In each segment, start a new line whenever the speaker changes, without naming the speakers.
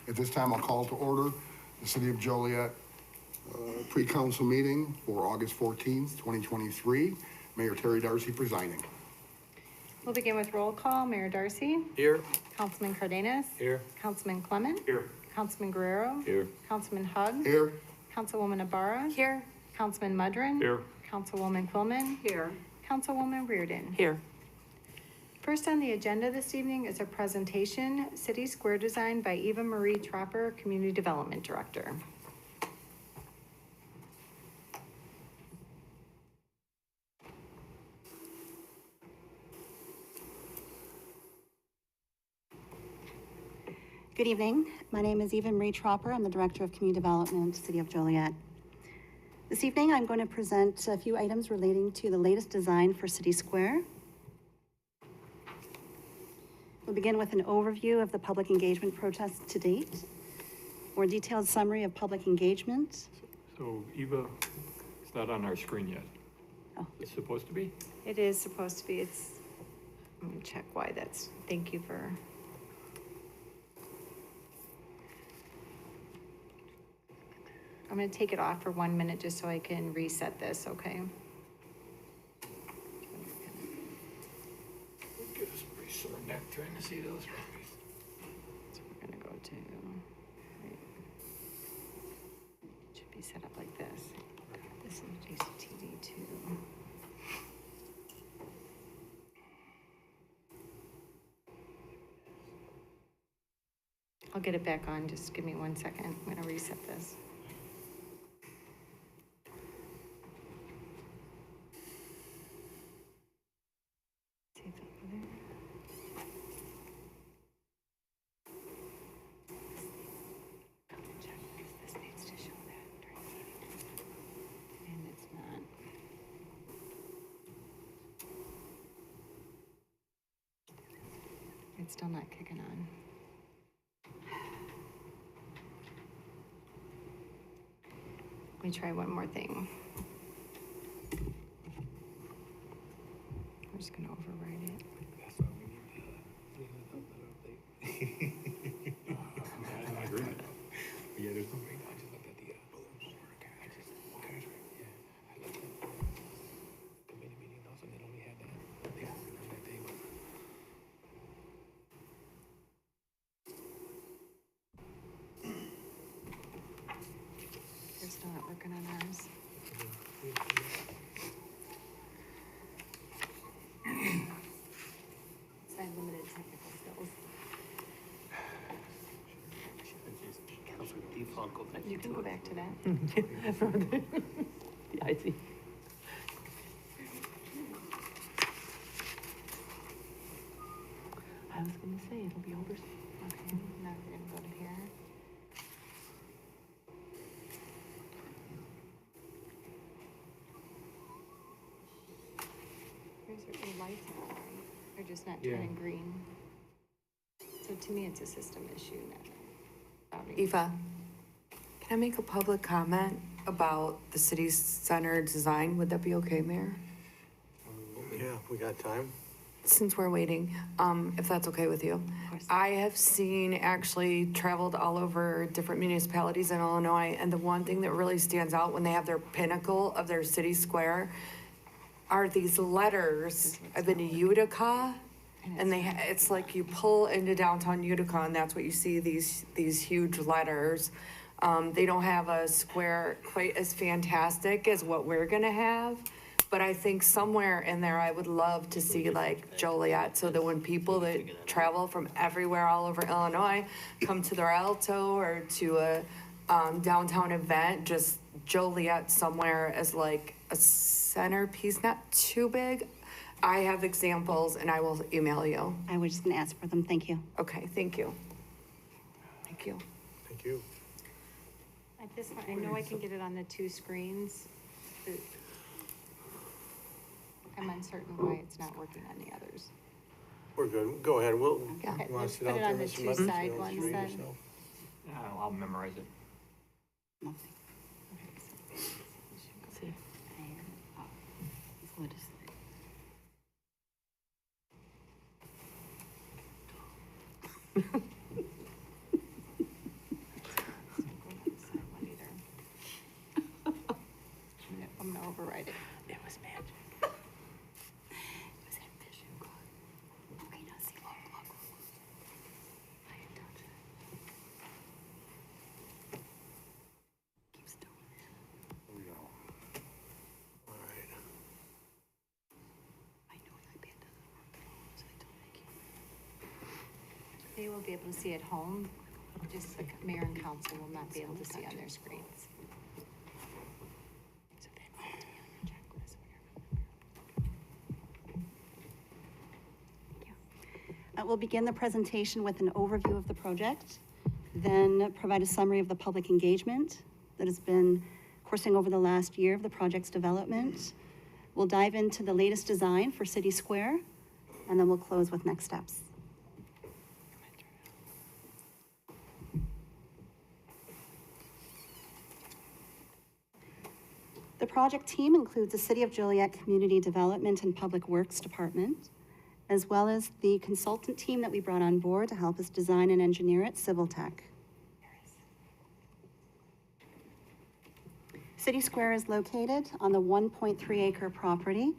At this time, I'll call to order the City of Joliet pre-council meeting for August 14th, 2023. Mayor Terry Darcy presiding.
We'll begin with roll call. Mayor Darcy.
Here.
Councilman Cardenas.
Here.
Councilman Clement.
Here.
Councilman Guerrero.
Here.
Councilman Hug.
Here.
Councilwoman Ibarra.
Here.
Councilman Mudrin.
Here.
Councilwoman Quillman.
Here.
Councilwoman Reardon.
Here.
First on the agenda this evening is a presentation, City Square Design by Eva Marie Tropper, Community Development Director.
Good evening. My name is Eva Marie Tropper. I'm the Director of Community Development, City of Joliet. This evening, I'm going to present a few items relating to the latest design for City Square. We'll begin with an overview of the public engagement protest to date, more detailed summary of public engagement.
So Eva, it's not on our screen yet.
Oh.
It's supposed to be?
It is supposed to be, I'm gonna check why that's, thank you for. I'm gonna take it off for 1 minute just so I can reset this, okay?
Gives us a pretty sore neck trying to see those.
So we're gonna go to, right. Should be set up like this. This is JCTV 2. I'll get it back on, just give me 1 second. I'm gonna reset this. See if it's over there. Check, because this needs to show that during the meeting. And it's not. It's still not kicking on. Let me try one more thing. I'm just gonna override it.
That's why we need the I agree. Yeah, there's no right now. I just looked at the bulletin board. I just, yeah, I looked at the committee meeting also, they only had that. They only had that table.
They're still not working on ours. So I have limited technical skills. You can go back to that.
Yeah, I see. I was gonna say, it'll be over.
Okay, now we're gonna go to here. Here's your lights on, they're just not
Yeah.
turning green. So to me, it's a system issue, not.
Eva, can I make a public comment about the city center design? Would that be okay, Mayor?
Yeah, we got time.
Since we're waiting, if that's okay with you.
course.
I have actually traveled all over different municipalities in Illinois, and the one thing that really stands out when they have their pinnacle of their city square are these letters. I've been to Utica, and it's like you pull into downtown Utica, and that's what you see, these huge letters. They don't have a square quite as fantastic as what we're gonna have, but I think somewhere in there, I would love to see like Joliet, so that when people that travel from everywhere all over Illinois come to their Alto or to a downtown event, just Joliet somewhere as like a centerpiece, not too big. I have examples and I will email you.
I was just going to ask for them. Thank you.
Okay, thank you. Thank you.
Thank you.
At this point, I know I can get it on the two screens, but I'm uncertain why it's not working on the others.
We're good. Go ahead. We'll,
Yeah.
Okay,
you wanna
let's
sit
put
out
it
there
on the
with some
two
others?
side
You don't
ones
read
then.
yourself?
I'll memorize it.
Nothing.
See.
Good.
I'm gonna override it.
It was magic.
Here we go.
All right.
They will be able to see at home, just the mayor and council will not be able to see on their screens.
So that needs to be on your checklist, whatever.
We'll begin the presentation with an overview of the project, then provide a summary of the public engagement that has been coursing over the last year of the project's development. We'll dive into the latest design for City Square, and then we'll close with next steps. The project team includes the City of Joliet Community Development and Public Works Department, as well as the consultant team that we brought on board to help us design and engineer it, Civil Tech. City Square is located on the 1.3 acre property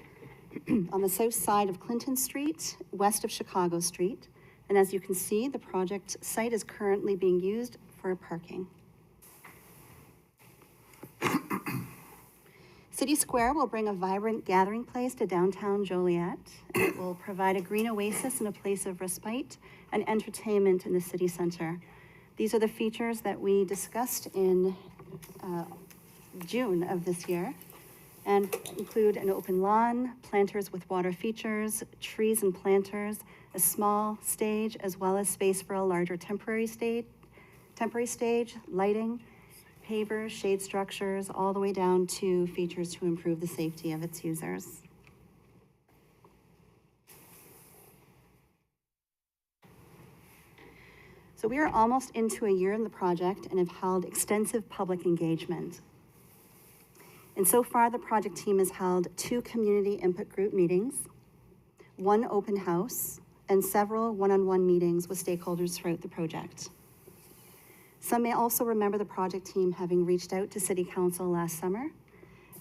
on the south side of Clinton Street, west of Chicago Street. And as you can see, the project site is currently being used for parking. City Square will bring a vibrant gathering place to downtown Joliet. And it will provide a green oasis and a place of respite and entertainment in the city center. These are the features that we discussed in June of this year, and include an open lawn, planters with water features, trees and planters, a small stage, as well as space for a larger temporary stage, lighting, pavers, shade structures, all the way down to features to improve the safety of its users. So we are almost into a year in the project and have held extensive public engagement. And so far, the project team has held 2 community input group meetings, 1 open house, and several one-on-one meetings with stakeholders throughout the project. Some may also remember the project team having reached out to City Council last summer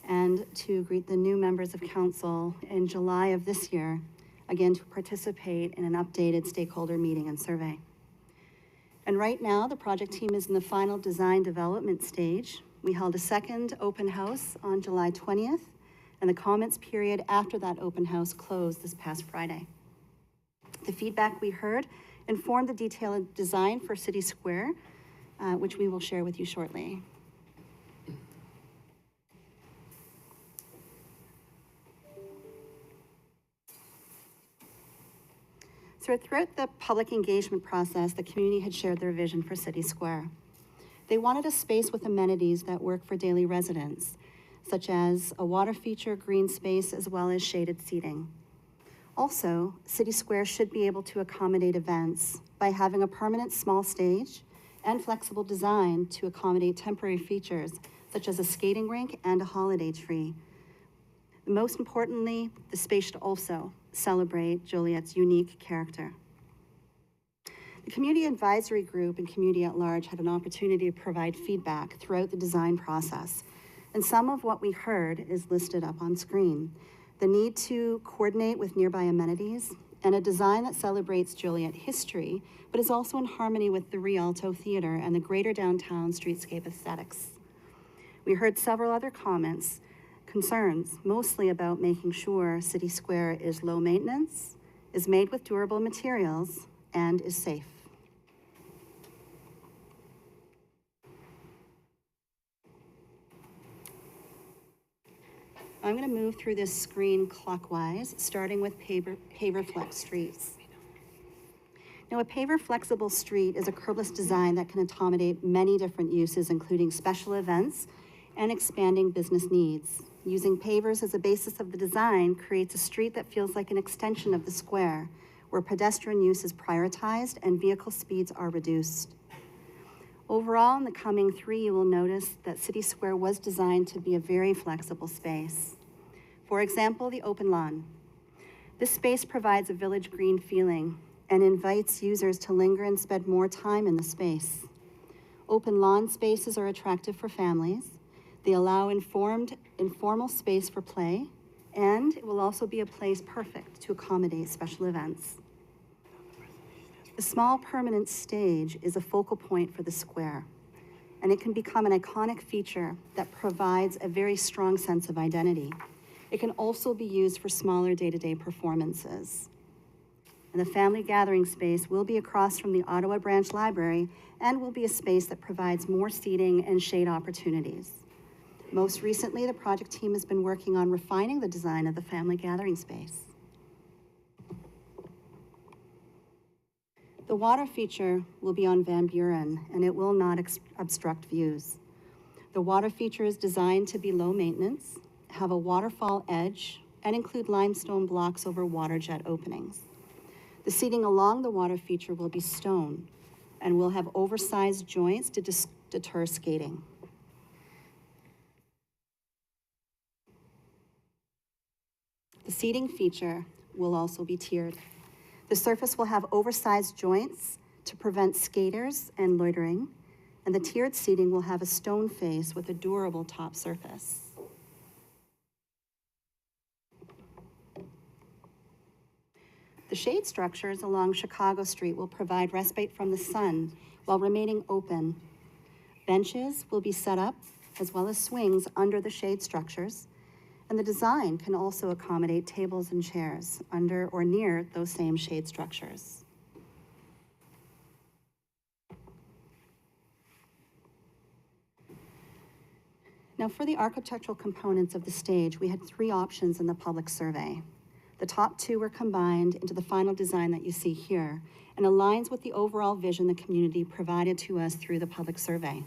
and to greet the new members of council in July of this year, again to participate in an updated stakeholder meeting and survey. And right now, the project team is in the final design development stage. We held a second open house on July 20th, and the comments period after that open house closed this past Friday. The feedback we heard informed the detailed design for City Square, which we will share with you shortly. So throughout the public engagement process, the community had shared their vision for City Square. They wanted a space with amenities that work for daily residents, such as a water feature, green space, as well as shaded seating. Also, City Square should be able to accommodate events by having a permanent small stage and flexible design to accommodate temporary features, such as a skating rink and a holiday tree. Most importantly, the space should also celebrate Joliet's unique character. The Community Advisory Group and community at large had an opportunity to provide feedback throughout the design process. And some of what we heard is listed up on screen. The need to coordinate with nearby amenities and a design that celebrates Joliet history, but is also in harmony with the Rialto Theater and the greater downtown streetscape aesthetics. We heard several other concerns, mostly about making sure City Square is low maintenance, is made with durable materials, and is safe. I'm going to move through this screen clockwise, starting with paver flex streets. Now, a paver flexible street is a curbless design that can accommodate many different uses, including special events and expanding business needs. Using pavers as a basis of the design creates a street that feels like an extension of the square, where pedestrian use is prioritized and vehicle speeds are reduced. Overall, in the coming 3, you will notice that City Square was designed to be a very flexible space. For example, the open lawn. This space provides a village green feeling and invites users to linger and spend more time in the space. Open lawn spaces are attractive for families. They allow informed informal space for play, and it will also be a place perfect to accommodate special events. The small permanent stage is a focal point for the square, and it can become an iconic feature that provides a very strong sense of identity. It can also be used for smaller day-to-day performances. And the family gathering space will be across from the Ottawa Branch Library and will be a space that provides more seating and shade opportunities. Most recently, the project team has been working on refining the design of the family gathering space. The water feature will be on Van Buren, and it will not obstruct views. The water feature is designed to be low maintenance, have a waterfall edge, and include limestone blocks over water jet openings. The seating along the water feature will be stone and will have oversized joints to deter skating. The seating feature will also be tiered. The surface will have oversized joints to prevent skaters and loitering, and the tiered seating will have a stone face with a durable top surface. The shade structures along Chicago Street will provide respite from the sun while remaining open. Benches will be set up, as well as swings under the shade structures, and the design can also accommodate tables and chairs under or near those same shade structures. Now, for the architectural components of the stage, we had 3 options in the public survey. The top 2 were combined into the final design that you see here and aligns with the overall vision the community provided to us through the public survey.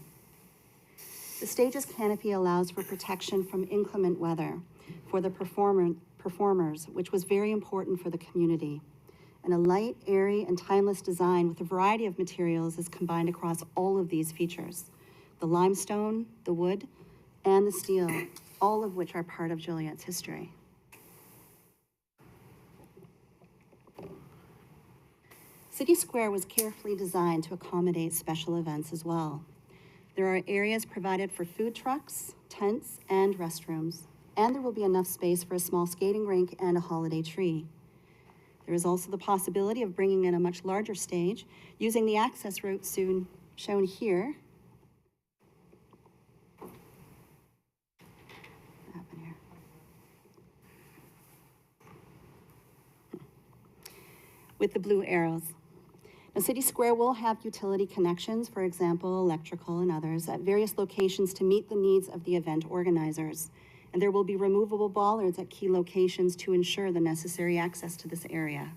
The stage's canopy allows for protection from inclement weather for the performers, which was very important for the community. And a light, airy, and timeless design with a variety of materials is combined across all of these features: the limestone, the wood, and the steel, all of which are part of Joliet's history. City Square was carefully designed to accommodate special events as well. There are areas provided for food trucks, tents, and restrooms, and there will be enough space for a small skating rink and a holiday tree. There is also the possibility of bringing in a much larger stage using the access route soon shown here. What happened here? With the blue arrows. Now, City Square will have utility connections, for example, electrical and others, at various locations to meet the needs of the event organizers. And there will be removable bollards at key locations to ensure the necessary access to this area.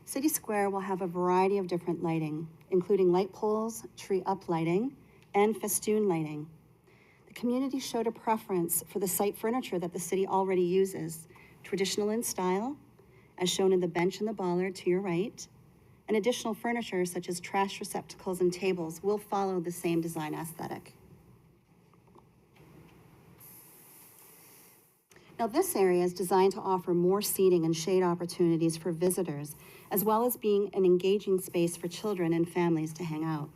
City Square will have a variety of different lighting, including light poles, tree up lighting, and festoon lighting. The community showed a preference for the site furniture that the city already uses, traditional in style, as shown in the bench and the bollard to your right, and additional furniture such as trash receptacles and tables will follow the same design aesthetic. Now, this area is designed to offer more seating and shade opportunities for visitors, as well as being an engaging space for children and families to hang out.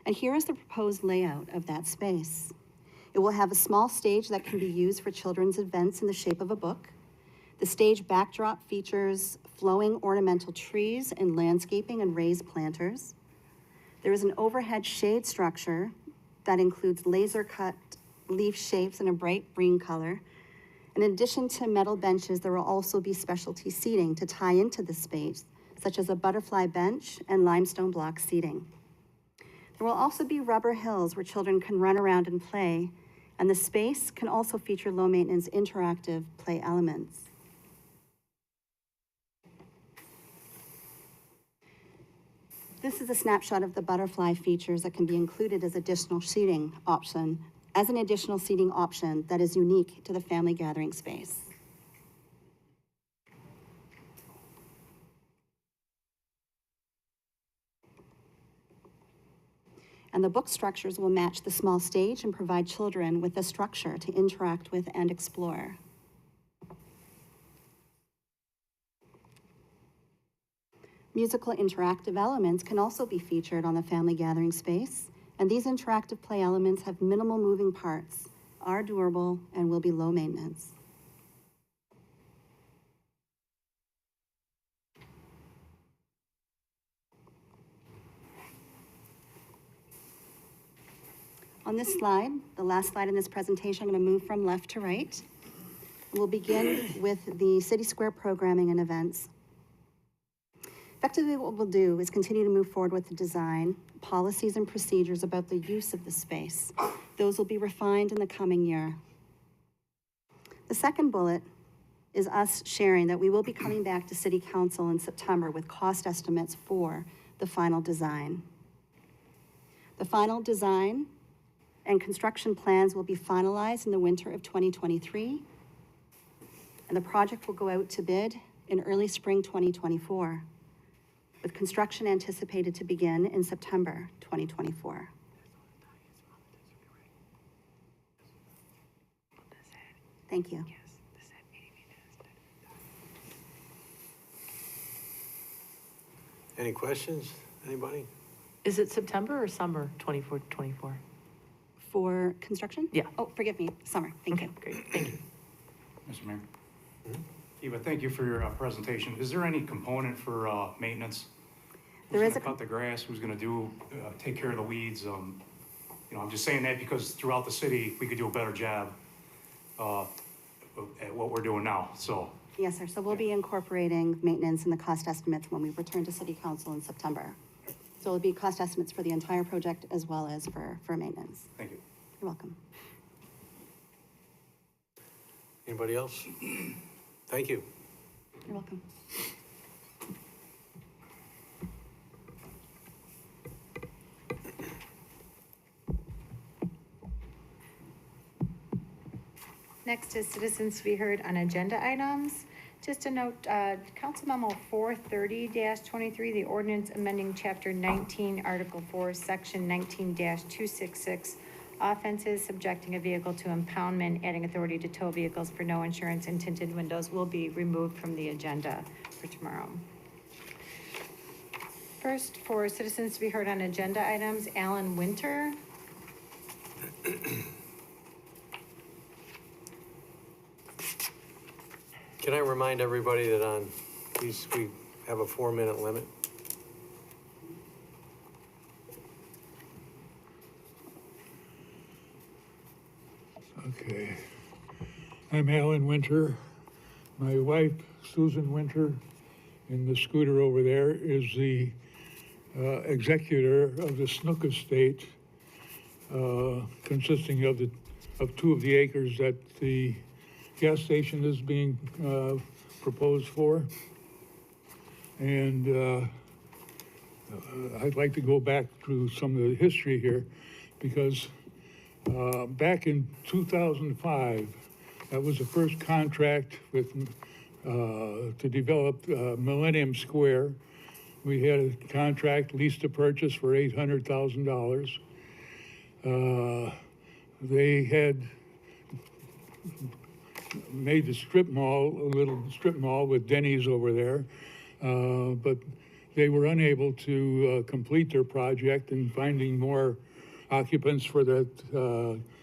And here is the proposed layout of that space. It will have a small stage that can be used for children's events in the shape of a book. The stage backdrop features flowing ornamental trees and landscaping and raised planters. There is an overhead shade structure that includes laser-cut leaf shapes in a bright green color. In addition to metal benches, there will also be specialty seating to tie into the space, such as a butterfly bench and limestone block seating. There will also be rubber hills where children can run around and play, and the space can also feature low-maintenance interactive play elements. This is a snapshot of the butterfly features that can be included as an additional seating option that is unique to the family gathering space. And the book structures will match the small stage and provide children with a structure to interact with and explore. Musical interactive elements can also be featured on the family gathering space, And these interactive play elements have minimal moving parts, are durable, and will be low maintenance. On this slide, the last slide in this presentation, I'm going to move from left to right. We'll begin with the City Square programming and events. Effectively, what we'll do is continue to move forward with the design, policies, and procedures about the use of the space. Those will be refined in the coming year. The second bullet is us sharing that we will be coming back to City Council in September with cost estimates for the final design. The final design and construction plans will be finalized in the winter of 2023, and the project will go out to bid in early spring 2024, with construction anticipated to begin in September 2024. Thank you.
Any questions? Anybody?
Is it September or summer 24?
For construction?
Yeah.
Oh, forgive me, summer, thank you.
Great, thank you.
Mr. Mayor. Eva, thank you for your presentation. Is there any component for maintenance?
There is
Who's gonna cut the grass? Who's gonna take care of the weeds? I'm just saying that because throughout the city, we could do a better job at what we're doing now, so.
Yes, sir, so we'll be incorporating maintenance in the cost estimates when we return to City Council in September. So it'll be cost estimates for the entire project as well as for maintenance.
Thank you.
You're welcome.
Anybody else? Thank you.
You're welcome.
Next is citizens to be heard on agenda items. Just a note, Council Memo 430-23, the ordinance amending Chapter 19, Article 4, Section 19-266, offenses subjecting a vehicle to impoundment, adding authority to tow vehicles for no insurance and tinted windows will be removed from the agenda for tomorrow. First, for citizens to be heard on agenda items, Alan Winter.
Can I remind everybody that on these, we have a 4-minute limit?
Okay. I'm Alan Winter. My wife, Susan Winter, in the scooter over there, is the executor of the Snook Estate, consisting of 2 of the acres that the gas station is being proposed for. And I'd like to go back through some of the history here, because back in 2005, that was the first contract with to develop Millennium Square. We had a contract, lease to purchase for $800,000. They had made the strip mall, a little strip mall with Denny's over there, but they were unable to complete their project in finding more occupants for that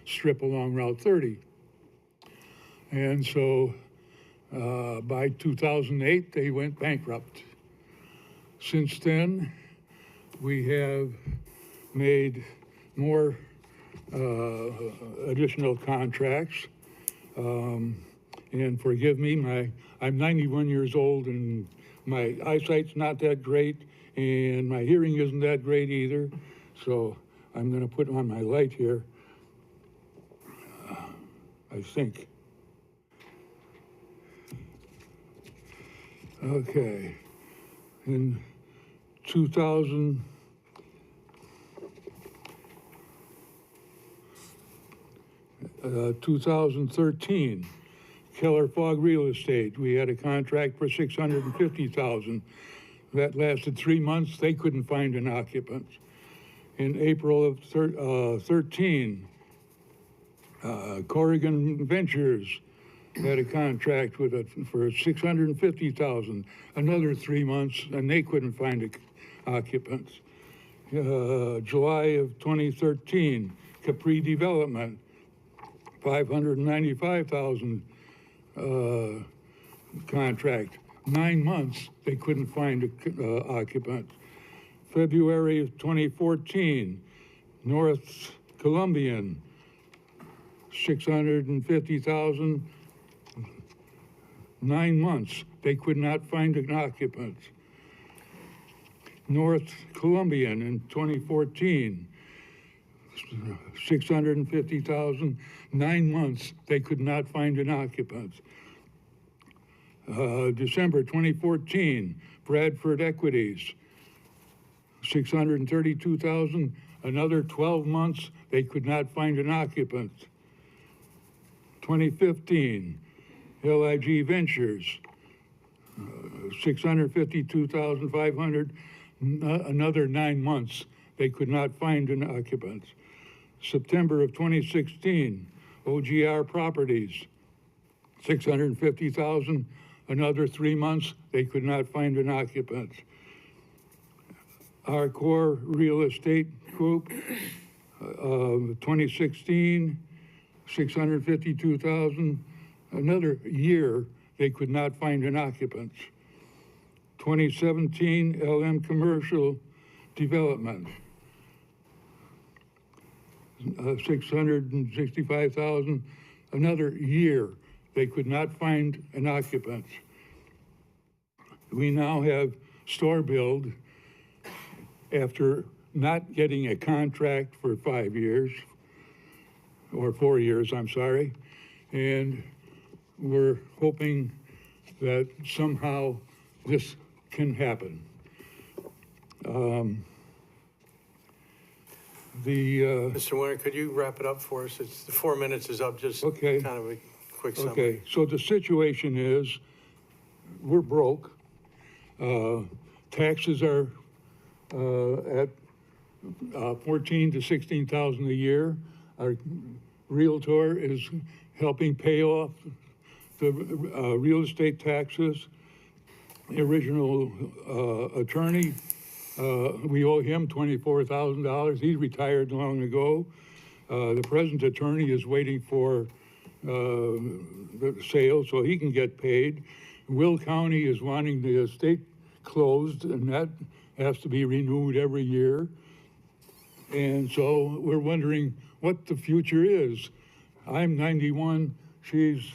strip along Route 30. And so by 2008, they went bankrupt. Since then, we have made more additional contracts. And forgive me, I'm 91 years old and my eyesight's not that great and my hearing isn't that great either. So I'm gonna put on my light here, I think. Okay, in 2013, Keller Fogg Real Estate, we had a contract for $650,000. That lasted 3 months. They couldn't find an occupant. In April of 13, Corrigan Ventures had a contract for $650,000. Another 3 months, and they couldn't find occupants. July of 2013, Capri Development, 595,000 contract. 9 months, they couldn't find a occupant. February of 2014, North Columbian, 650,000, 9 months, they could not find an occupant. North Columbian in 2014, 650,000, 9 months, they could not find an occupant. December 2014, Bradford Equities, 632,000, another 12 months, they could not find an occupant. 2015, LIG Ventures, 652,500, another 9 months, they could not find an occupant. September of 2016, OGR Properties, 650,000, another 3 months, they could not find an occupant. Our core real estate group, 2016, 652,000, another year, they could not find an occupant. 2017, LM Commercial Development, 665,000, another year, they could not find an occupant. We now have Store Build, after not getting a contract for 5 years, or 4 years, I'm sorry, and we're hoping that somehow this can happen.
Mr. Winter, could you wrap it up for us? It's, the 4 minutes is up, just
Okay.
kind of a quick summary.
Okay, so the situation is, we're broke. Taxes are at 14 to 16,000 a year. Our Realtor is helping pay off the real estate taxes. The original attorney, we owe him $24,000. He's retired long ago. The present attorney is waiting for the sale so he can get paid. Will County is wanting the estate closed, and that has to be renewed every year. And so we're wondering what the future is. I'm 91, she's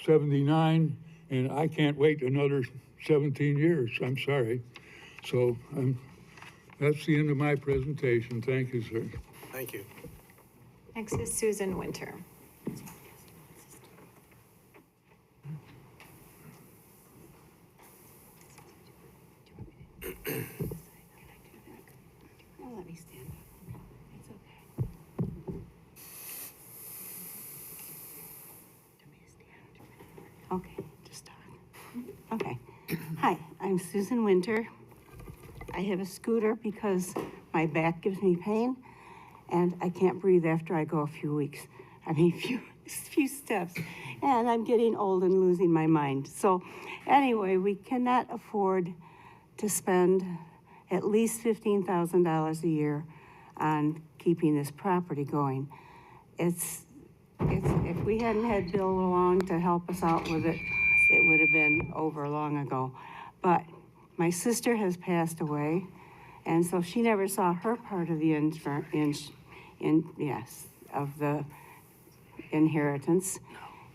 79, and I can't wait another 17 years. I'm sorry. So that's the end of my presentation. Thank you, sir.
Thank you.
Next is Susan Winter.
Oh, let me stand up. It's okay. Okay, just talk. Okay. Hi, I'm Susan Winter. I have a scooter because my back gives me pain and I can't breathe after I go a few steps. And I'm getting old and losing my mind. So anyway, we cannot afford to spend at least $15,000 a year on keeping this property going. If we hadn't had Bill along to help us out with it, it would have been over long ago. But my sister has passed away, and so she never saw her part of the of the inheritance.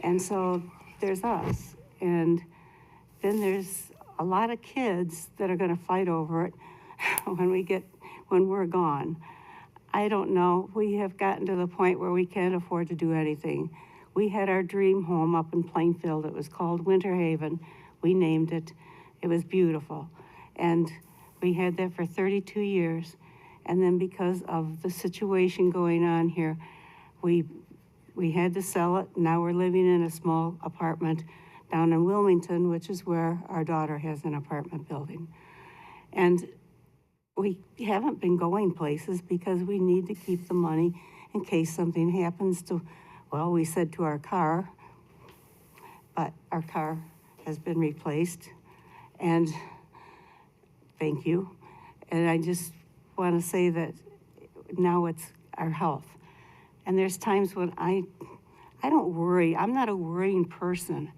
And so there's us, and then there's a lot of kids that are gonna fight over it when we're gone. I don't know, we have gotten to the point where we can't afford to do anything. We had our dream home up in Plainfield. It was called Winter Haven. We named it. It was beautiful. And we had that for 32 years. And then because of the situation going on here, we had to sell it. Now we're living in a small apartment down in Wilmington, which is where our daughter has an apartment building. And we haven't been going places because we need to keep the money in case something happens to, well, we said to our car, but our car has been replaced, and thank you. And
want to say that now it's our health. And there's times when I don't worry. I'm not a worrying person.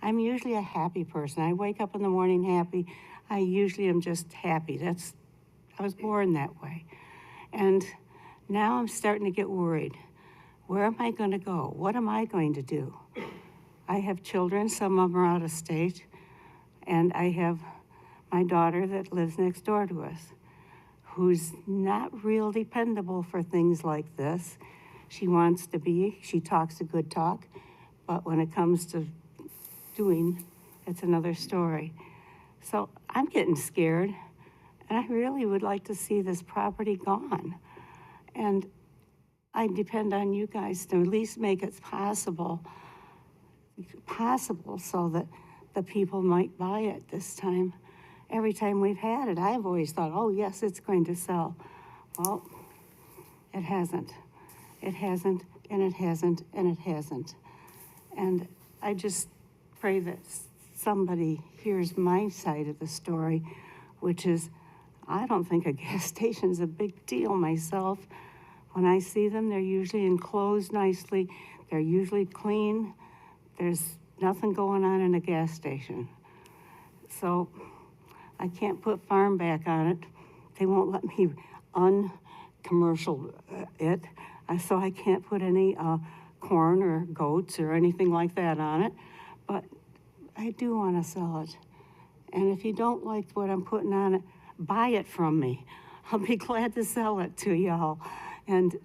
I'm usually a happy person. I wake up in the morning happy. I usually am just happy. I was born that way. And now I'm starting to get worried. Where am I going to go? What am I going to do? I have children, some of them are out of state, and I have my daughter that lives next door to us, who's not real dependable for things like this. She wants to be, she talks a good talk, but when it comes to doing, it's another story. So I'm getting scared, and I really would like to see this property gone. And I depend on you guys to at least make it possible so that the people might buy it this time. Every time we've had it, I've always thought, oh yes, it's going to sell. Well, it hasn't. It hasn't, and it hasn't, and it hasn't. And I just pray that somebody hears my side of the story, which is, I don't think a gas station's a big deal myself. When I see them, they're usually enclosed nicely. They're usually clean. There's nothing going on in a gas station. So I can't put farm back on it. They won't let me uncommercial it. So I can't put any corn or goats or anything like that on it. But I do want to sell it. And if you don't like what I'm putting on it, buy it from me. I'll be glad to sell it to y'all. And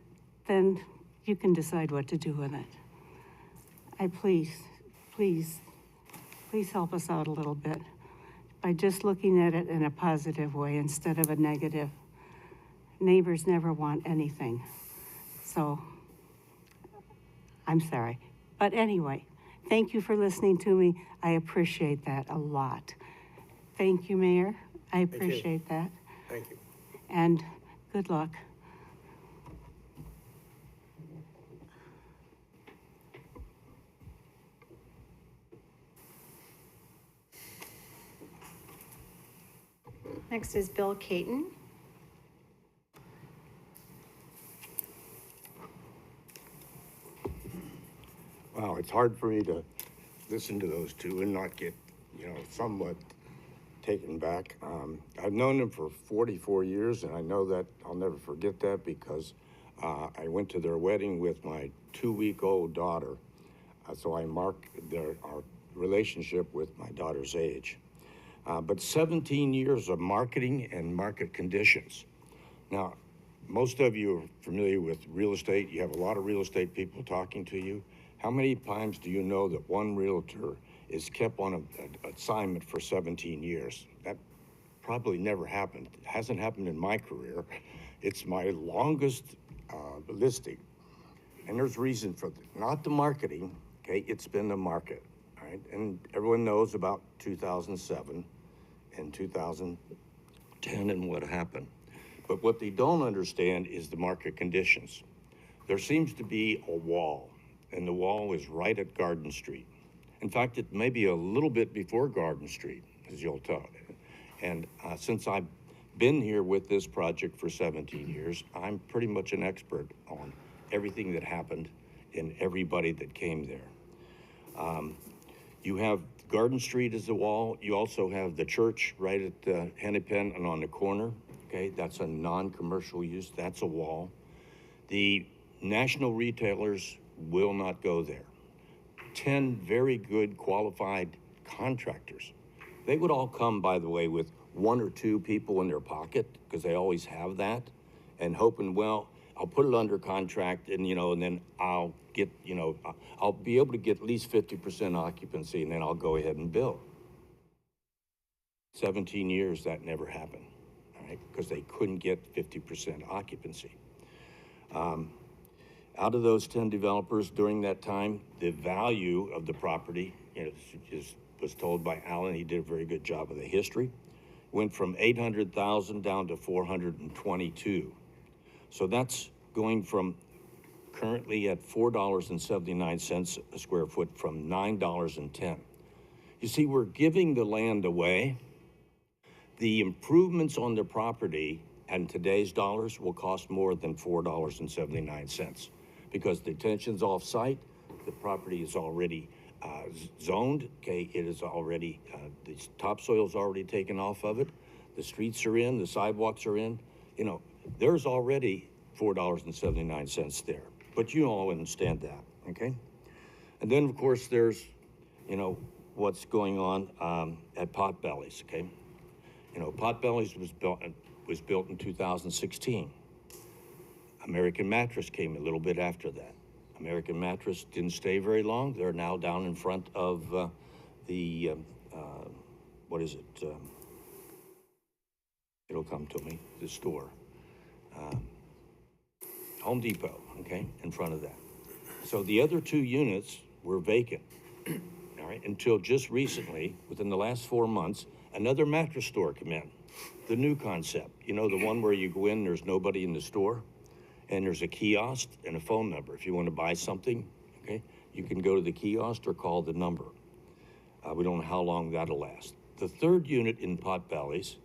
then you can decide what to do with it. Please help us out a little bit by just looking at it in a positive way instead of a negative. Neighbors never want anything. So, I'm sorry. But anyway, thank you for listening to me. I appreciate that a lot. Thank you, Mayor. I appreciate that.
Thank you.
And good luck.
Next is Bill Caton.
Wow, it's hard for me to listen to those two and not get, somewhat taken back. I've known them for 44 years, and I know that I'll never forget that because I went to their wedding with my 2-week-old daughter. So I marked our relationship with my daughter's age. But 17 years of marketing and market conditions. Now, most of you are familiar with real estate. You have a lot of real estate people talking to you. How many times do you know that one realtor is kept on an assignment for 17 years? That probably never happened. It hasn't happened in my career. It's my longest listing. And there's reason for that. Not the marketing, okay? It's been the market, all right? And everyone knows about 2007 and 2010 and what happened. But what they don't understand is the market conditions. There seems to be a wall, and the wall is right at Garden Street. In fact, it may be a little bit before Garden Street, as you'll tell. And since I've been here with this project for 17 years, I'm pretty much an expert on everything that happened and everybody that came there. You have Garden Street as the wall. You also have the church right at the Hennepin and on the corner. Okay, that's a non-commercial use. That's a wall. The national retailers will not go there. 10 very good qualified contractors. They would all come, by the way, with 1 or 2 people in their pocket, because they always have that, and hoping, well, I'll put it under contract and, and then I'll get, I'll be able to get at least 50% occupancy and then I'll go ahead and build. 17 years, that never happened, all right, because they couldn't get 50% occupancy. Out of those 10 developers during that time, the value of the property, was told by Alan, he did a very good job of the history, went from 800,000 down to 422. So that's going from currently at $4.79 a square foot from $9.10. You see, we're giving the land away. The improvements on the property and today's dollars will cost more than $4.79 because the detention's off-site, the property is already zoned, okay, it is already, the topsoil's already taken off of it, the streets are in, the sidewalks are in, you know, there's already $4.79 there, but you all understand that, okay? And then, of course, there's, you know, what's going on at Potbelly's, okay? You know, Potbelly's was built in 2016. American Mattress came a little bit after that. American Mattress didn't stay very long. They're now down in front of what is it? It'll come to me, the store. Home Depot, okay, in front of that. So the other 2 units were vacant, all right, until just recently, within the last 4 months, another mattress store came in. The new concept, you know, the one where you go in, there's nobody in the store, and there's a kiosk and a phone number. If you want to buy something, okay, you can go to the kiosk or call the number. We don't know how long that'll last. The 3rd unit in Potbelly's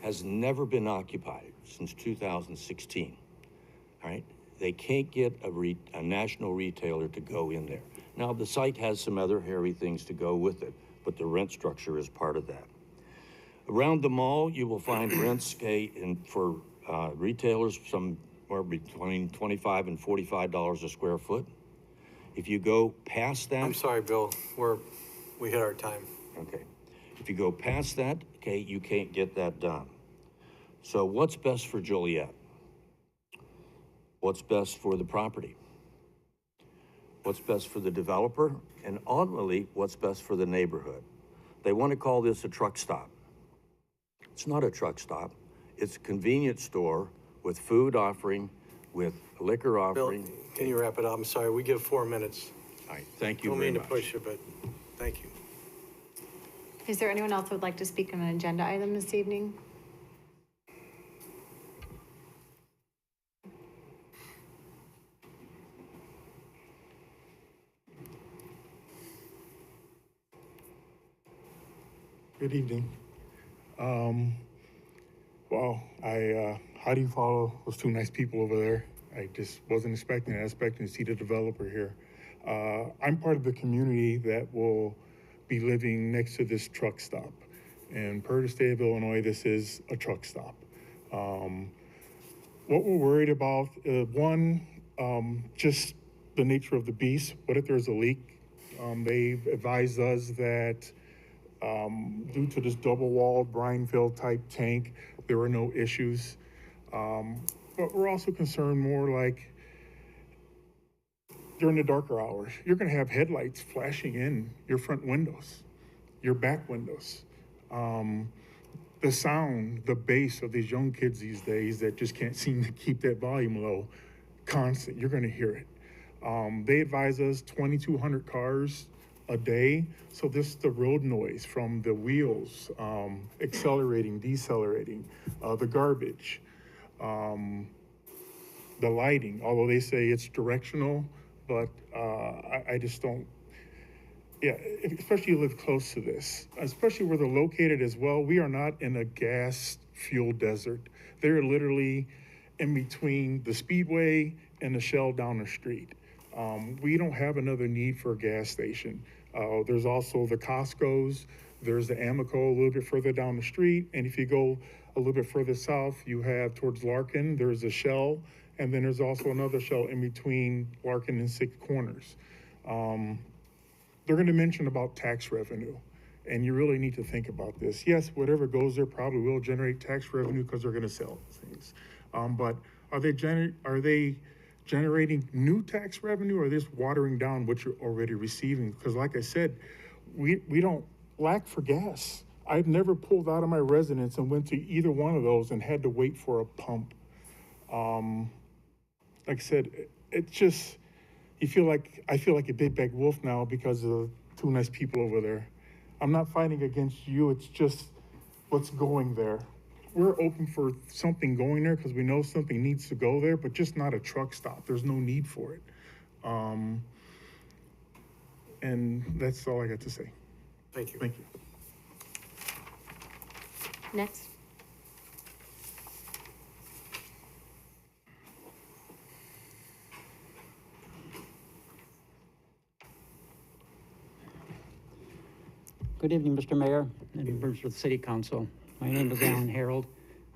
has never been occupied since 2016, all right? They can't get a national retailer to go in there. Now, the site has some other hairy things to go with it, but the rent structure is part of that. Around the mall, you will find rents, okay, for retailers somewhere between $25 and $45 a square foot. If you go past that...
I'm sorry, Bill, we hit our time.
Okay. If you go past that, okay, you can't get that done. So what's best for Joliet? What's best for the property? What's best for the developer? And ultimately, what's best for the neighborhood? They want to call this a truck stop. It's not a truck stop. It's a convenience store with food offering, with liquor
Bill,
offering.
can you wrap it up? I'm sorry, we give 4 minutes.
All right, thank you
Don't
very
mean
much.
to push you, but thank you.
Is there anyone else who would like to speak on an agenda item this evening?
Good evening. Well, how do you follow those 2 nice people over there? I just wasn't expecting it. I was expecting to see the developer here. I'm part of the community that will be living next to this truck stop. And per the state of Illinois, this is a truck stop. What we're worried about, one, just the nature of the beast. What if there's a leak? They've advised us that due to this double-walled brine-filled type tank, there are no issues. But we're also concerned more like during the darker hours, you're gonna have headlights flashing in your front windows, your back windows. The sound, the bass of these young kids these days that just can't seem to keep that volume low, constant, you're gonna hear it. They advise us 2,200 cars a day. So this is the road noise from the wheels, accelerating, decelerating, the garbage, the lighting, although they say it's directional, but I just don't, yeah, especially you live close to this, especially where they're located as well. We are not in a gas fuel desert. They're literally in between the Speedway and the Shell down the street. We don't have another need for a gas station. There's also the Costco's, there's the Amoco a little bit further down the street, and if you go a little bit further south, you have towards Larkin, there's a Shell, and then there's also another Shell in between Larkin and Six Corners. They're gonna mention about tax revenue, and you really need to think about this. Yes, whatever goes there probably will generate tax revenue because they're gonna sell things. But are they generating new tax revenue, or just watering down what you're already receiving? Because like I said, we don't lack for gas. I've never pulled out of my residence and went to either one of those and had to wait for a pump. Like I said, it's just, I feel like a big bad wolf now because of the 2 nice people over there. I'm not fighting against you, it's just what's going there. We're open for something going there because we know something needs to go there, but just not a truck stop. There's no need for it. And that's all I got to say.
Thank you.
Thank you.
Good evening, Mr. Mayor and members of the City Council. My name is Alan Harold.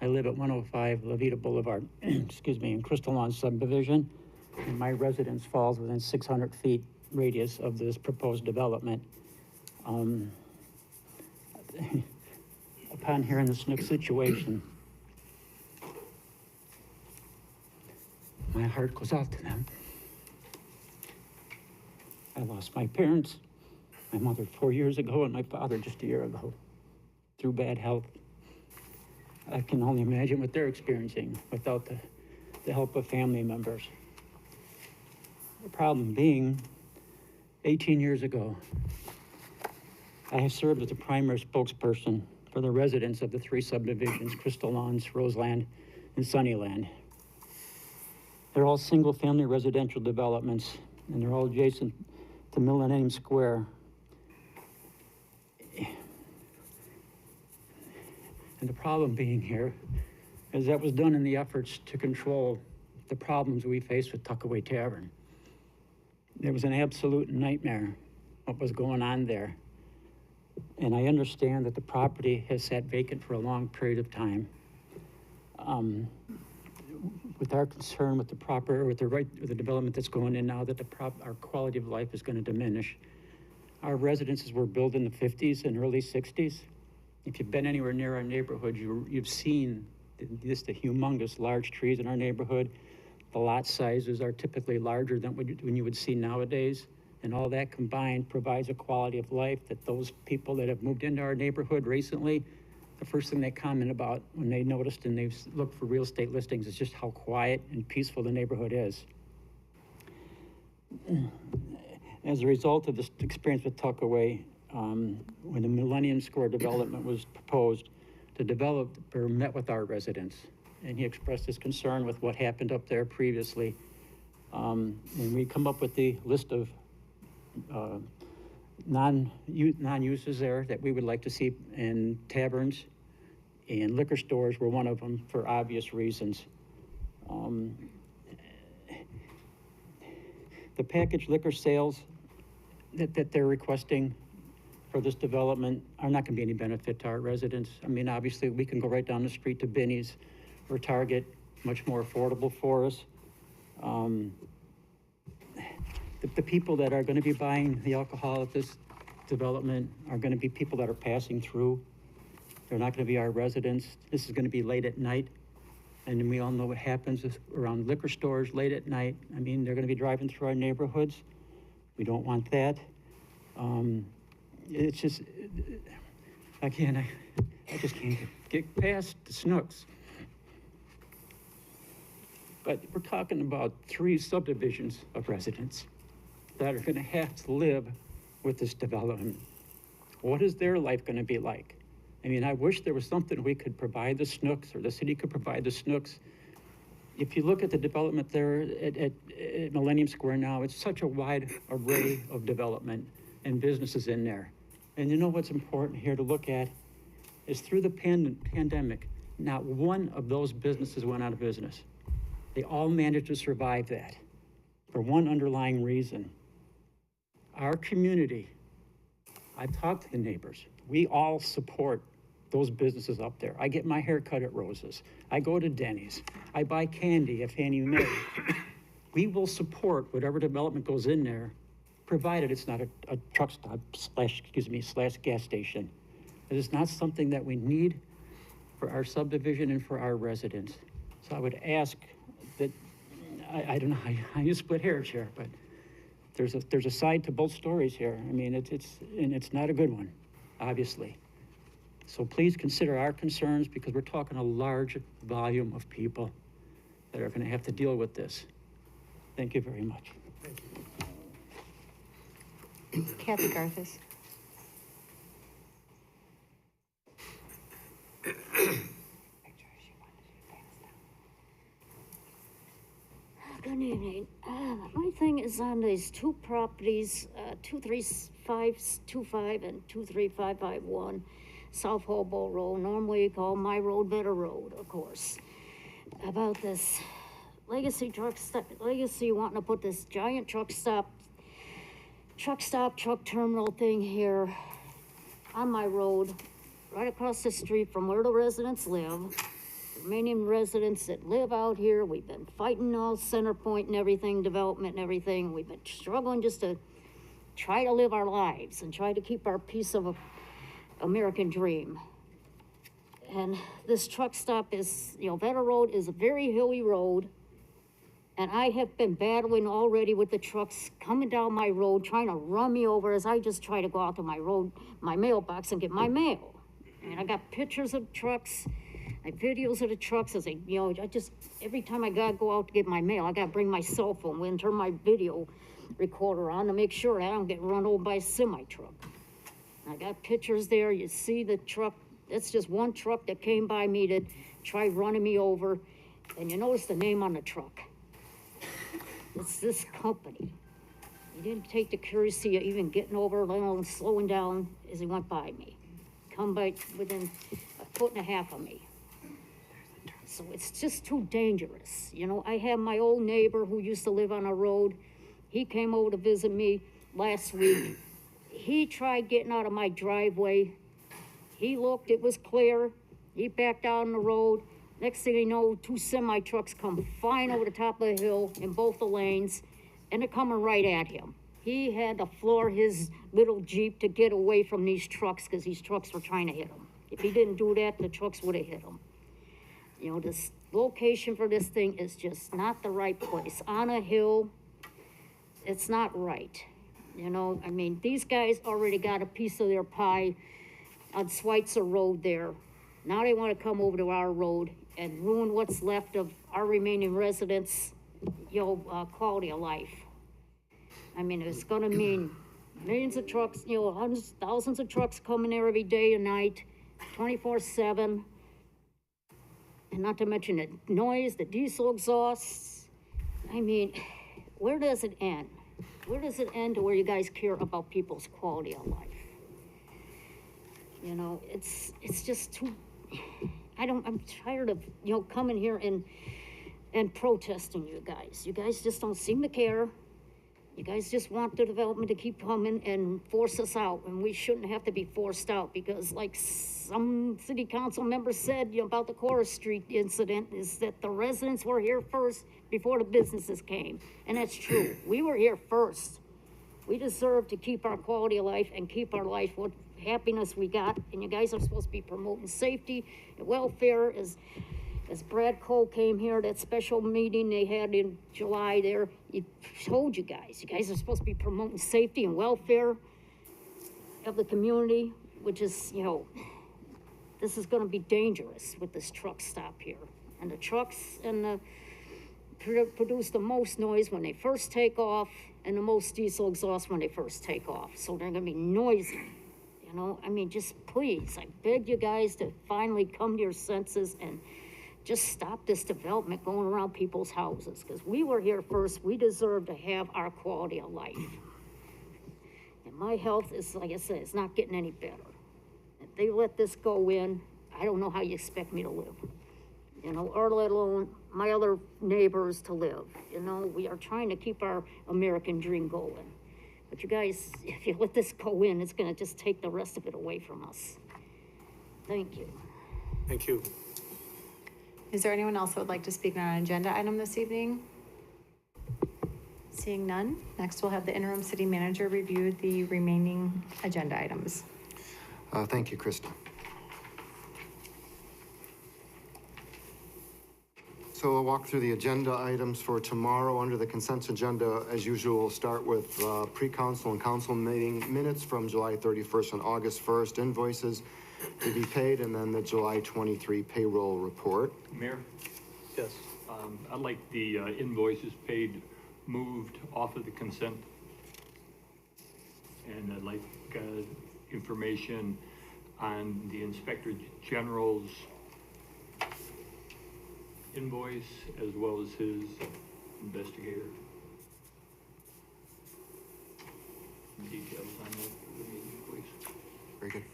I live at 105 Levita Boulevard, excuse me, in Crystal Lawn subdivision, and my residence falls within 600 feet radius of this proposed development. Upon hearing the Snook situation, my heart goes out to them. I lost my parents, my mother 4 years ago, and my father just a year ago through bad health. I can only imagine what they're experiencing without the help of family members. The problem being, 18 years ago, I have served as the primary spokesperson for the residents of the three subdivisions, Crystal Lawns, Roseland, and Sunnyland. They're all single-family residential developments, and they're all adjacent to Millennium Square. And the problem being here is that was done in the efforts to control the problems we face with Tuckaway Tavern. It was an absolute nightmare what was going on there. And I understand that the property has sat vacant for a long period of time. With our concern with the development that's going in now, that our quality of life is going to diminish. Our residences were built in the 50s and early 60s. If you've been anywhere near our neighborhood, you've seen just the humongous large trees in our neighborhood. The lot sizes are typically larger than when you would see nowadays. And all that combined provides a quality of life that those people that have moved into our neighborhood recently, the first thing they comment about when they noticed and they've looked for real estate listings is just how quiet and peaceful the neighborhood is. As a result of this experience with Tuckaway, when the Millennium Square development was proposed, the developer met with our residents, and he expressed his concern with what happened up there previously. And we come up with the list of non-uses there that we would like to see, and taverns and liquor stores were one of them for obvious reasons. The packaged liquor sales that they're requesting for this development are not going to be any benefit to our residents. I mean, obviously, we can go right down the street to Binny's or Target, much more affordable for us. The people that are going to be buying the alcohol at this development are going to be people that are passing through. They're not going to be our residents. This is going to be late at night. And we all know what happens around liquor stores late at night. I mean, they're going to be driving through our neighborhoods. We don't want that. It's just, again, I just can't get past the Snooks. But we're talking about 3 subdivisions of residents that are going to have to live with this development. What is their life going to be like? I mean, I wish there was something we could provide the Snooks, or the city could provide the Snooks. If you look at the development there at Millennium Square now, it's such a wide array of development and businesses in there. And you know what's important here to look at is through the pandemic, not one of those businesses went out of business. They all managed to survive that for one underlying reason. Our community, I've talked to the neighbors, we all support those businesses up there. I get my hair cut at Rose's. I go to Denny's. I buy candy at Fannie Mae. We will support whatever development goes in there, provided it's not a truck stop slash gas station. It is not something that we need for our subdivision and for our residents. So I would ask that, I don't know how you split hairs here, but there's a side to both stories here. I mean, it's not a good one, obviously. So please consider our concerns, because we're talking a large volume of people that are going to have to deal with this. Thank you very much.
Kathy Garthis.
Good evening. My thing is on these 2 properties, 23525 and 23551, South Hobo Road, normally called My Road Better Road, of course. About this Legacy wanting to put this giant truck terminal thing here. on my road, right across the street from where the residents live. Remaining residents that live out here, we've been fighting all Center Point and everything, development and everything. We've been struggling just to try to live our lives and try to keep our piece of American dream. And this truck stop is, Vetter Road is a very hilly road. And I have been battling already with the trucks coming down my road, trying to run me over as I just try to go out to my road, my mailbox and get my mail. And I got pictures of trucks, like videos of the trucks as every time I gotta go out to get my mail, I gotta bring my cell phone with and turn my video recorder on to make sure I don't get run over by a semi truck. I got pictures there, you see the truck, that's just one truck that came by me to try running me over. And you notice the name on the truck. It's this company. He didn't take the courtesy of even getting over, let alone slowing down as he went by me. Come by within a foot and a half of me. So it's just too dangerous. I have my old neighbor who used to live on a road. He came over to visit me last week. He tried getting out of my driveway. He looked, it was clear. He backed out on the road. Next thing you know, 2 semi trucks come flying over the top of the hill in both the lanes, and they're coming right at him. He had to floor his little Jeep to get away from these trucks because these trucks were trying to hit him. If he didn't do that, the trucks would have hit him. This location for this thing is just not the right place. On a hill, it's not right. These guys already got a piece of their pie on Schweitzer Road there. Now they want to come over to our road and ruin what's left of our remaining residents, quality of life. It's gonna mean millions of trucks, hundreds, thousands of trucks coming there every day and night, 24/7. And not to mention the noise, the diesel exhausts. Where does it end? Where does it end to where you guys care about people's quality of life? It's just too, I'm tired of, coming here and protesting you guys. You guys just don't seem to care. You guys just want the development to keep coming and force us out, and we shouldn't have to be forced out because like some city council members said about the Chorus Street incident is that the residents were here first before the businesses came. And that's true. We were here first. We deserve to keep our quality of life and keep our life what happiness we got. And you guys are supposed to be promoting safety and welfare. As Brad Cole came here, that special meeting they had in July there, he told you guys are supposed to be promoting safety and welfare of the community, which is, this is gonna be dangerous with this truck stop here. And the trucks produce the most noise when they first take off and the most diesel exhaust when they first take off. So they're gonna be noisy, just please, I beg you guys to finally come to your senses and just stop this development going around people's houses, because we were here first. We deserve to have our quality of life. And my health is, like I said, it's not getting any better. If they let this go in, I don't know how you expect me to live, or let alone my other neighbors to live. We are trying to keep our American dream going. But you guys, if you let this go in, it's gonna just take the rest of it away from us. Thank you.
Thank you.
Is there anyone else that would like to speak on an agenda item this evening? Seeing none, next we'll have the interim city manager review the remaining agenda items.
Thank you, Krista. So I'll walk through the agenda items for tomorrow. Under the consent agenda, as usual, we'll start with pre-council and council meeting minutes from July 31st and August 1st, invoices to be paid, and then the July 23 payroll report.
Mayor,
Yes.
I'd like the invoices paid moved off of the consent. And I'd like information on the Inspector General's invoice as well as his investigator. Details on the meeting, please.
Very good.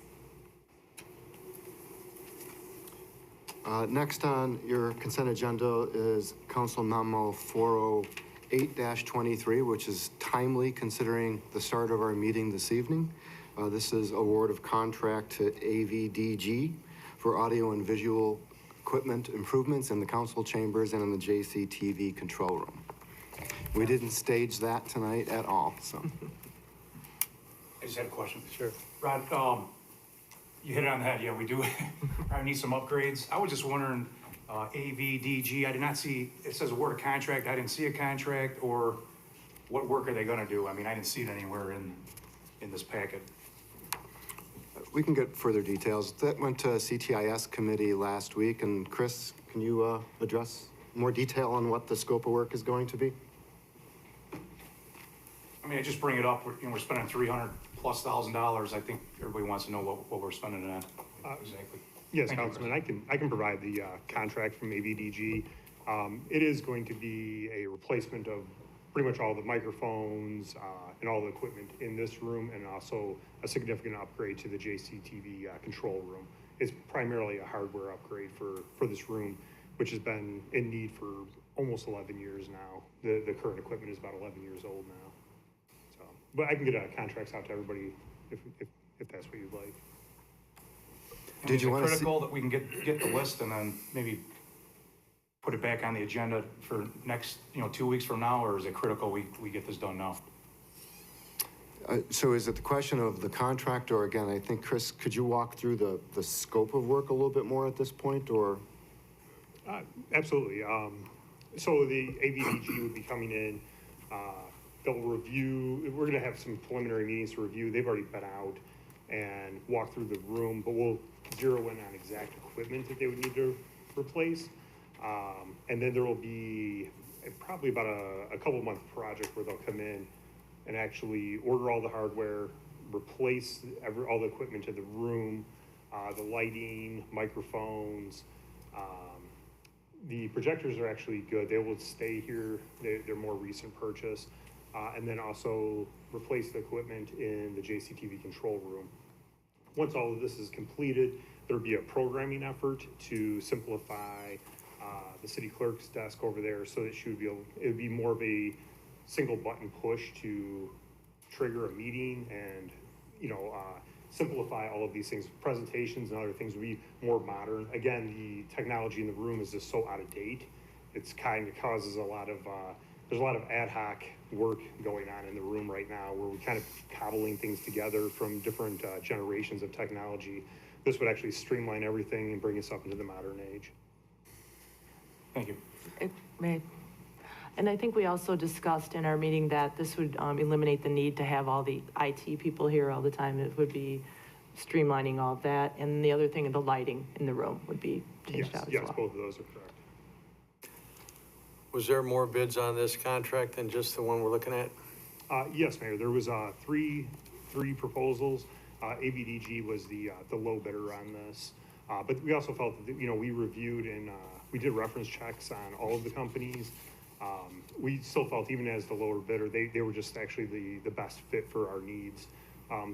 Next on your consent agenda is Council Memo 408-23, which is timely considering the start of our meeting this evening. This is award of contract to AVDG for audio and visual equipment improvements in the council chambers and in the JCTV control room. We didn't stage that tonight at all, so.
I just had a question. Sure. Rod, you hit it on the head, yeah, we do, probably need some upgrades. I was just wondering, AVDG, I did not see, it says award of contract, I didn't see a contract, or what work are they gonna do? I mean, I didn't see it anywhere in this packet.
We can get further details. That went to CTIS committee last week, and Chris, can you address more detail on what the scope of work is going to be?
I mean, I just bring it up, we're spending $300,000+. I think everybody wants to know what we're spending it on. Exactly.
Yes,
Thank you,
Councilman, I can provide the contract from AVDG. It is going to be a replacement of pretty much all the microphones and all the equipment in this room, and also a significant upgrade to the JCTV control room. It's primarily a hardware upgrade for this room, which has been in need for almost 11 years now. The current equipment is about 11 years old now. So, but I can get contracts out to everybody if that's what you'd like.
Did you want to critical that we can get the list and then maybe put it back on the agenda for next, 2 weeks from now, or is it critical we get this done now?
So is it the question of the contract, or again, I think, Chris, could you walk through the scope of work a little bit more at this point, or?
Absolutely. So the AVDG would be coming in, they'll review, we're gonna have some preliminary meetings to review. They've already been out and walked through the room, but we'll zero in on exact equipment that they would need to replace. And then there will be probably about a couple month project where they'll come in and actually order all the hardware, replace all the equipment in the room, the lighting, microphones. The projectors are actually good. They will stay here. They're more recent purchase. And then also replace the equipment in the JCTV control room. Once all of this is completed, there'll be a programming effort to simplify the city clerk's desk over there, so that she would be able, it would be more of a single button push to trigger a meeting and, simplify all of these things. Presentations and other things would be more modern. Again, the technology in the room is just so out of date. It's kind of causes a lot of, there's a lot of ad hoc work going on in the room right now, where we're kind of cobbling things together from different generations of technology. This would actually streamline everything and bring us up into the modern age.
Thank you.
And I think we also discussed in our meeting that this would eliminate the need to have all the IT people here all the time. It would be streamlining all of that. And the other thing, the lighting in the room would be changed out as well.
Yes, both of those are correct.
Was there more bids on this contract than just the one we're looking at?
Yes, Mayor, there was three proposals. AVDG was the low bidder on this. But we also felt that, we reviewed and we did reference checks on all of the companies. We still felt, even as the lower bidder, they were just actually the best fit for our needs.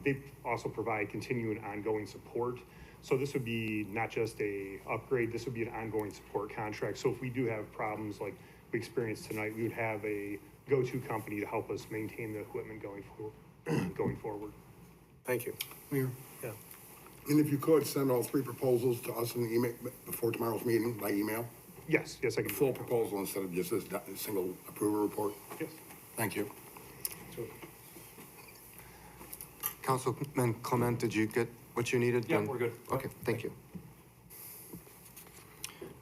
They also provide continuing ongoing support. So this would be not just a upgrade, this would be an ongoing support contract. So if we do have problems like we experienced tonight, we would have a go-to company to help us maintain the equipment going forward.
Thank you.
Mayor?
Yeah.
And if you could, send all three proposals to us in the email, before tomorrow's meeting, by email.
Yes, I can.
Full proposal instead of just this single approval report.
Yes.
Thank you.
Councilman Clement, did you get what you needed?
Yeah, we're good.
Okay, thank you.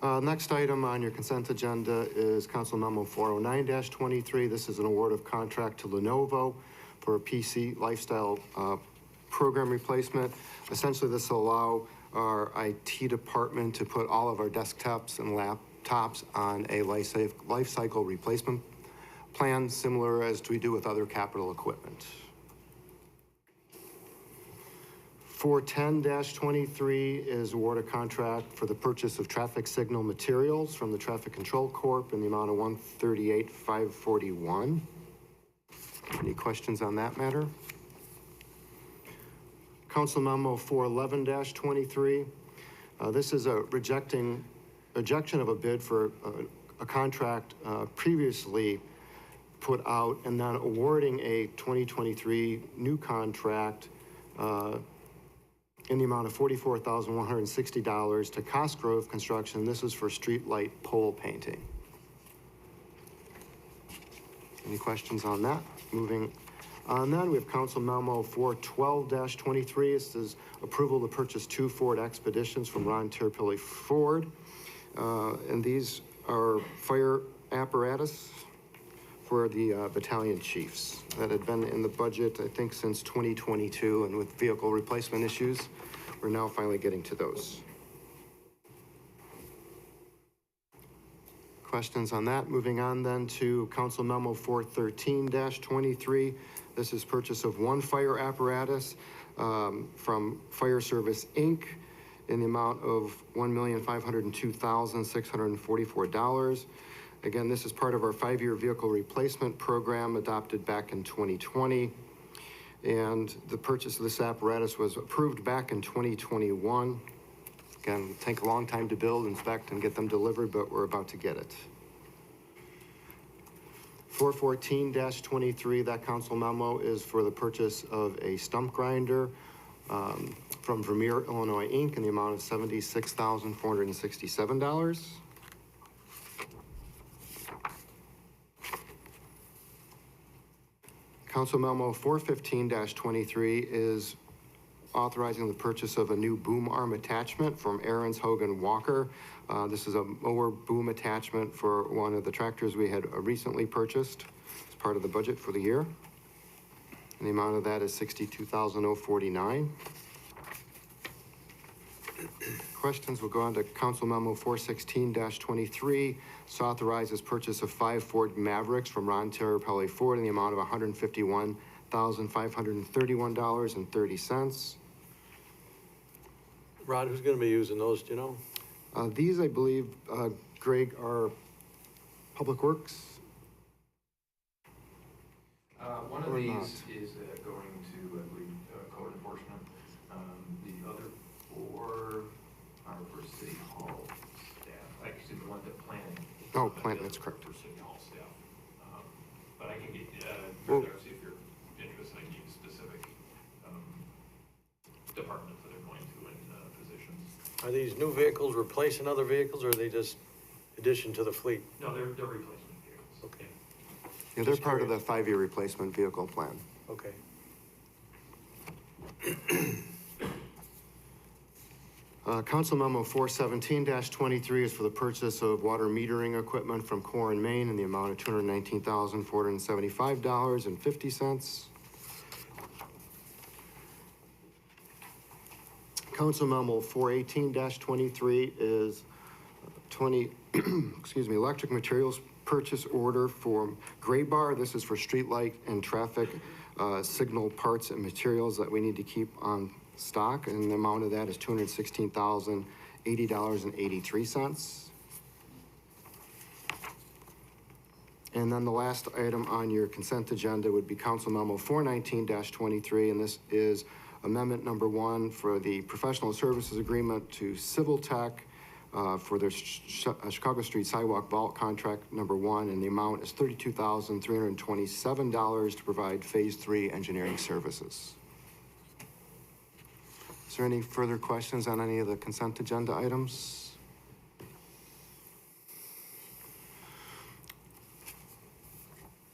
Next item on your consent agenda is Council Memo 409-23. This is an award of contract to Lenovo for a PC lifestyle program replacement. Essentially, this will allow our IT department to put all of our desktops and laptops on a life cycle replacement plan, similar as we do with other capital equipment. 410-23 is award a contract for the purchase of traffic signal materials from the Traffic Control Corp in the amount of $138,541. Any questions on that matter? Council Memo 411-23. This is a rejection of a bid for a contract previously put out, and then awarding a 2023 new contract in the amount of $44,160 to Cosgrove Construction. This is for street light pole painting. Any questions on that? Moving on then, we have Council Memo 412-23. This is approval to purchase 2 Ford Expeditions from Ron Terpilli Ford. And these are fire apparatus for the battalion chiefs that had been in the budget, I think, since 2022, and with vehicle replacement issues, we're now finally getting to those. Questions on that? Moving on then to Council Memo 413-23. This is purchase of 1 fire apparatus from Fire Service, Inc. in the amount of $1,502,644. Again, this is part of our 5-year vehicle replacement program adopted back in 2020. And the purchase of this apparatus was approved back in 2021. Again, it'll take a long time to build, inspect, and get them delivered, but we're about to get it. 414-23, that council memo is for the purchase of a stump grinder from Vermeer, Illinois, Inc. in the amount of $76,467. Council Memo 415-23 is authorizing the purchase of a new boom arm attachment from Aaron's Hogan Walker. This is a mower boom attachment for one of the tractors we had recently purchased as part of the budget for the year. And the amount of that is $62,049. Questions? We'll go on to Council Memo 416-23. This authorizes purchase of 5 Ford Mavericks from Ron Terpilli Ford in the amount of $151,531.30.
Rod, who's gonna be using those, do you know?
These, I believe, Greg, are Public Works?
One of
Or
these
not?
is going to, I believe, code enforcement. The other 4 are for City Hall staff, actually the ones that planning.
Oh, planning, that's correct.
For City Hall staff. But I can get,
Well-
see if you're interested, I can give you specific departments that are going to and positions.
Are these new vehicles replacing other vehicles, or are they just addition to the fleet?
No, they're replacement vehicles.
Okay,
Yeah, they're part of the 5-year replacement vehicle plan.
okay.
Council Memo 417-23 is for the purchase of water metering equipment from Core and Main in the amount of $219,475.50. Council Memo 418-23 is electric materials purchase order for Gray Bar. This is for streetlight and traffic signal parts and materials that we need to keep on stock, and the amount of that is $216,080.83. And then the last item on your consent agenda would be Council Memo 419-23, and this is amendment number 1 for the professional services agreement to Civil Tech for their Chicago Street Sidewalk Vault contract number 1, and the amount is $32,327 to provide Phase 3 engineering services. Is there any further questions on any of the consent agenda items?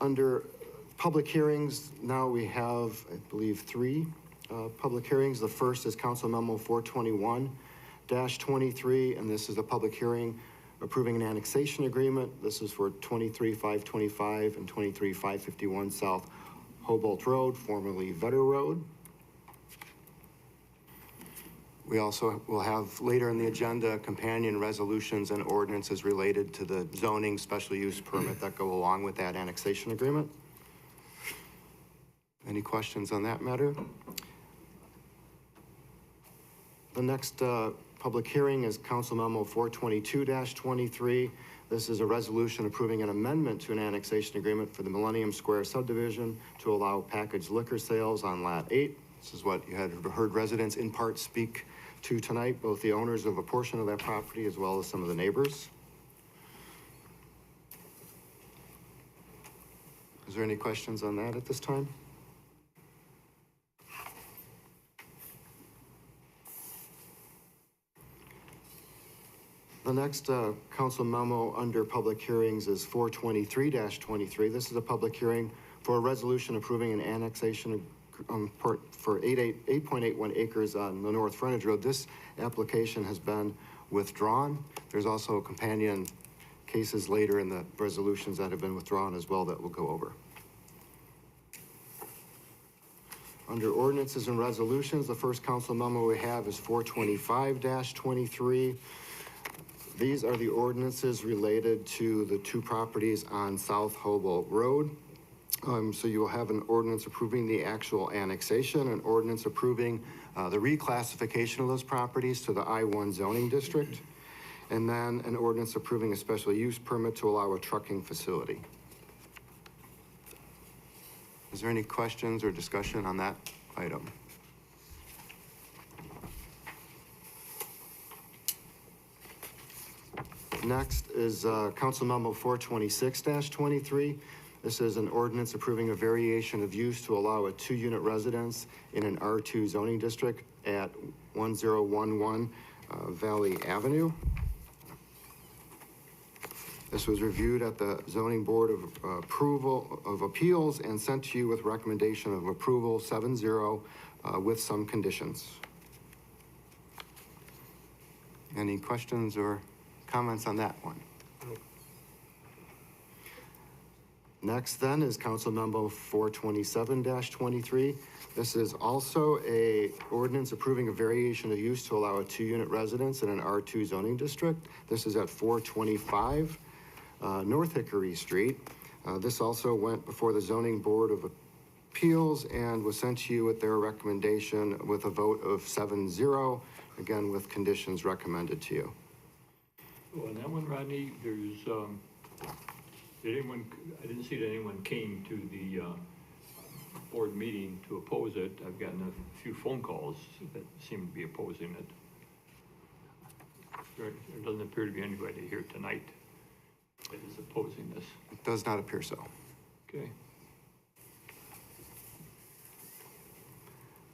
Under public hearings, now we have, I believe, 3 public hearings. The first is Council Memo 421-23, and this is a public hearing approving an annexation agreement. This is for 23-525 and 23-551 South Hobart Road, formerly Vetter Road. We also will have later in the agenda companion resolutions and ordinances related to the zoning special use permit that go along with that annexation agreement. Any questions on that matter? The next public hearing is Council Memo 422-23. This is a resolution approving an amendment to an annexation agreement for the Millennium Square subdivision to allow packaged liquor sales on Lot 8. This is what you had heard residents in part speak to tonight, both the owners of a portion of that property as well as some of the neighbors. Is there any questions on that at this time? The next council memo under public hearings is 423-23. This is a public hearing for a resolution approving an annexation for 8.81 acres on the North Frontage Road. This application has been withdrawn. There's also companion cases later in the resolutions that have been withdrawn as well that we'll go over. Under ordinances and resolutions, the first council memo we have is 425-23. These are the ordinances related to the two properties on South Hobo Road. So you will have an ordinance approving the actual annexation, an ordinance approving the reclassification of those properties to the I-1 zoning district, and then an ordinance approving a special use permit to allow a trucking facility. Is there any questions or discussion on that item? Next is Council Memo 426-23. This is an ordinance approving a variation of use to allow a 2-unit residence in an R2 zoning district at 1011 Valley Avenue. This was reviewed at the Zoning Board of Appeals and sent to you with recommendation of approval 7-0 with some conditions. Any questions or comments on that one? Next then is Council Memo 427-23. This is also a ordinance approving a variation of use to allow a 2-unit residence in an R2 zoning district. This is at 425 North Hickory Street. This also went before the Zoning Board of Appeals and was sent to you with their recommendation with a vote of 7-0, again with conditions recommended to you.
Well, on that one, Rodney, there's, I didn't see that anyone came to the board meeting to oppose it. I've gotten a few phone calls that seem to be opposing it. There doesn't appear to be anybody here tonight that is opposing this.
It does not appear so.
Okay.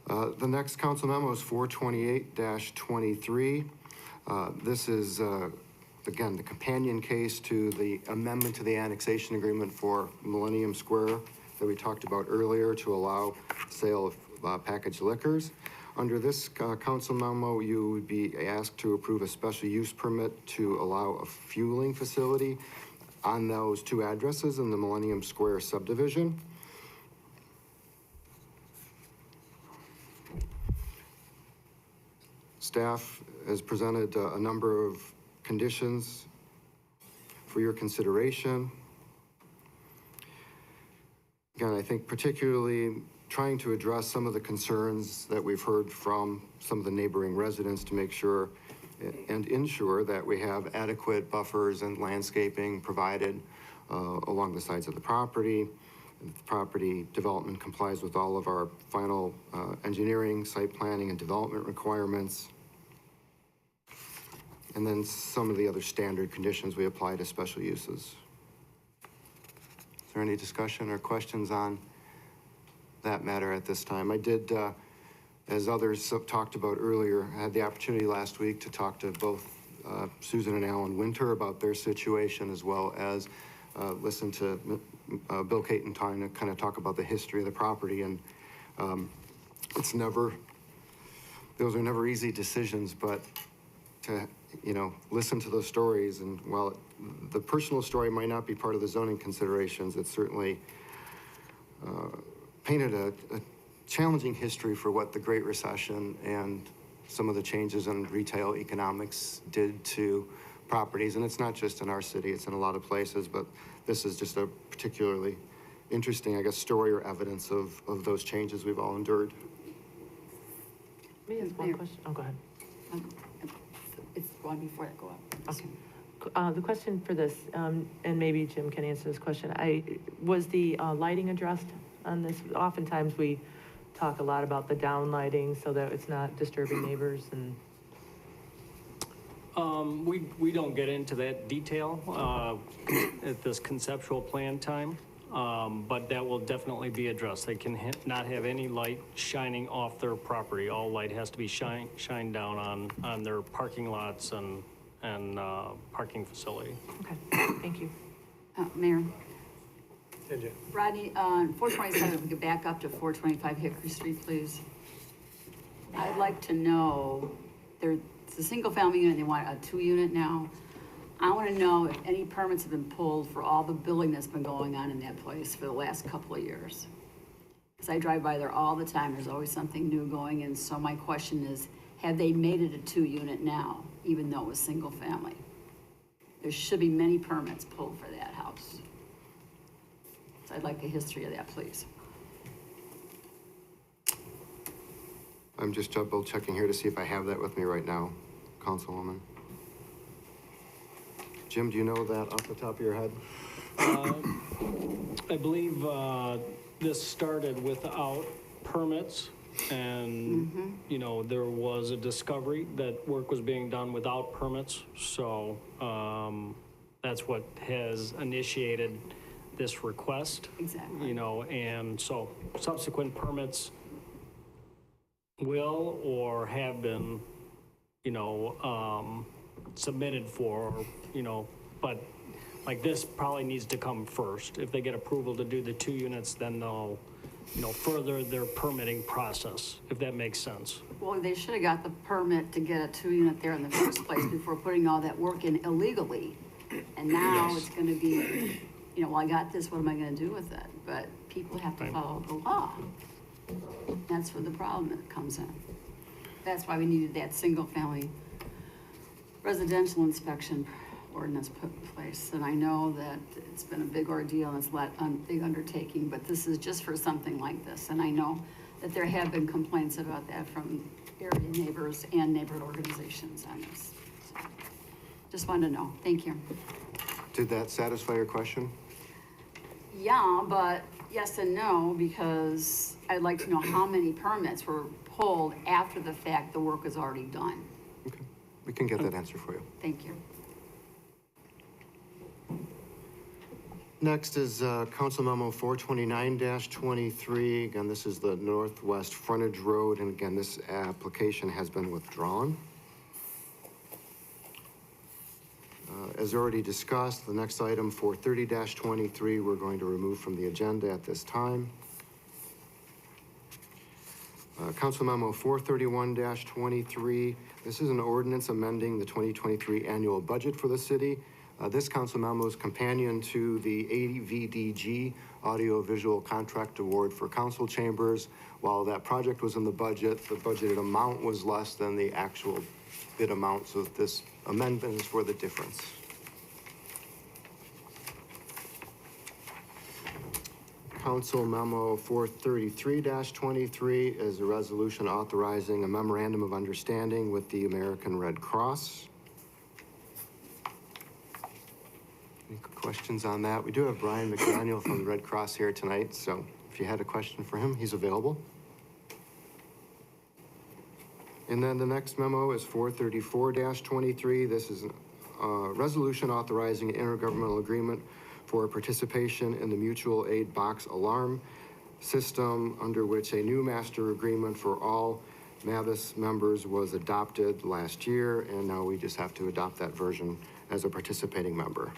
The next council memo is 428-23. This is, again, the companion case to the amendment to the annexation agreement for Millennium Square that we talked about earlier to allow sale of packaged liquors. Under this council memo, you would be asked to approve a special use permit to allow a fueling facility on those two addresses in the Millennium Square subdivision. Staff has presented a number of conditions for your consideration. Again, I think particularly trying to address some of the concerns that we've heard from some of the neighboring residents to make sure and ensure that we have adequate buffers and landscaping provided along the sides of the property. The property development complies with all of our final engineering, site planning, and development requirements. And then some of the other standard conditions we apply to special uses. Is there any discussion or questions on that matter at this time? I did, as others talked about earlier, I had the opportunity last week to talk to both Susan and Alan Winter about their situation, as well as listen to Bill Caton trying to kind of talk about the history of the property. And it's never, those are never easy decisions, but to, listen to those stories, and while the personal story might not be part of the zoning considerations, it certainly painted a challenging history for what the Great Recession and some of the changes in retail economics did to properties. And it's not just in our city, it's in a lot of places, but this is just a particularly interesting, I guess, story or evidence of those changes we've all endured.
May I ask one question? Oh, go ahead.
It's one before I go up.
Okay. The question for this, and maybe Jim can answer this question. Was the lighting addressed on this? Oftentimes we talk a lot about the down lighting so that it's not disturbing neighbors and.
We don't get into that detail at this conceptual plan time, but that will definitely be addressed. They can not have any light shining off their property. All light has to be shined down on their parking lots and and parking facility.
Okay, thank you.
Mayor,
Did you?
Rodney, on 427, if we could back up to 425 Hickory Street, please. I'd like to know, it's a single-family unit, they want a 2-unit now. I want to know if any permits have been pulled for all the building that's been going on in that place for the last couple of years. Because I drive by there all the time, there's always something new going in, so my question is, have they made it a 2-unit now, even though it was single-family? There should be many permits pulled for that house. So I'd like a history of that, please.
I'm just double checking here to see if I have that with me right now, Councilwoman. Jim, do you know that off the top of your head?
I believe this started without permits, and, you know, there was a discovery that work was being done without permits, so that's what has initiated this request.
Exactly.
You know, and so subsequent permits will or have been, you know, submitted for, you know, but like this probably needs to come first. If they get approval to do the 2 units, then they'll, you know, further their permitting process, if that makes sense.
Well, they should have got the permit to get a 2-unit there in the first place before putting all that work in illegally. And now
Yes.
it's gonna be, you know, well, I got this, what am I gonna do with it? But people have to follow the law. That's where the problem comes in. That's why we needed that single-family residential inspection ordinance put in place. And I know that it's been a big ordeal and it's a big undertaking, but this is just for something like this. And I know that there have been complaints about that from area neighbors and neighborhood organizations on this. So, just wanted to know. Thank you.
Did that satisfy your question?
Yeah, but yes and no, because I'd like to know how many permits were pulled after the fact the work was already done.
Okay, we can get that answer for you.
Thank you.
Next is Council Memo 429-23. Again, this is the Northwest Frontage Road, and again, this application has been withdrawn. As already discussed, the next item, 430-23, we're going to remove from the agenda at this time. Council Memo 431-23, this is an ordinance amending the 2023 annual budget for the city. This council memo is companion to the AVDG Audio-Visual Contract Award for council chambers. While that project was in the budgeted amount was less than the actual bid amount, so this amendment is for the difference. Council Memo 433-23 is a resolution authorizing a memorandum of understanding with the American Red Cross. Any questions on that? We do have Brian McDaniel from the Red Cross here tonight, so if you had a question for him, he's available. And then the next memo is 434-23. This is a resolution authorizing an intergovernmental agreement for participation in the mutual aid box alarm system, under which a new master agreement for all MAVIS members was adopted last year, and now we just have to adopt that version as a participating member.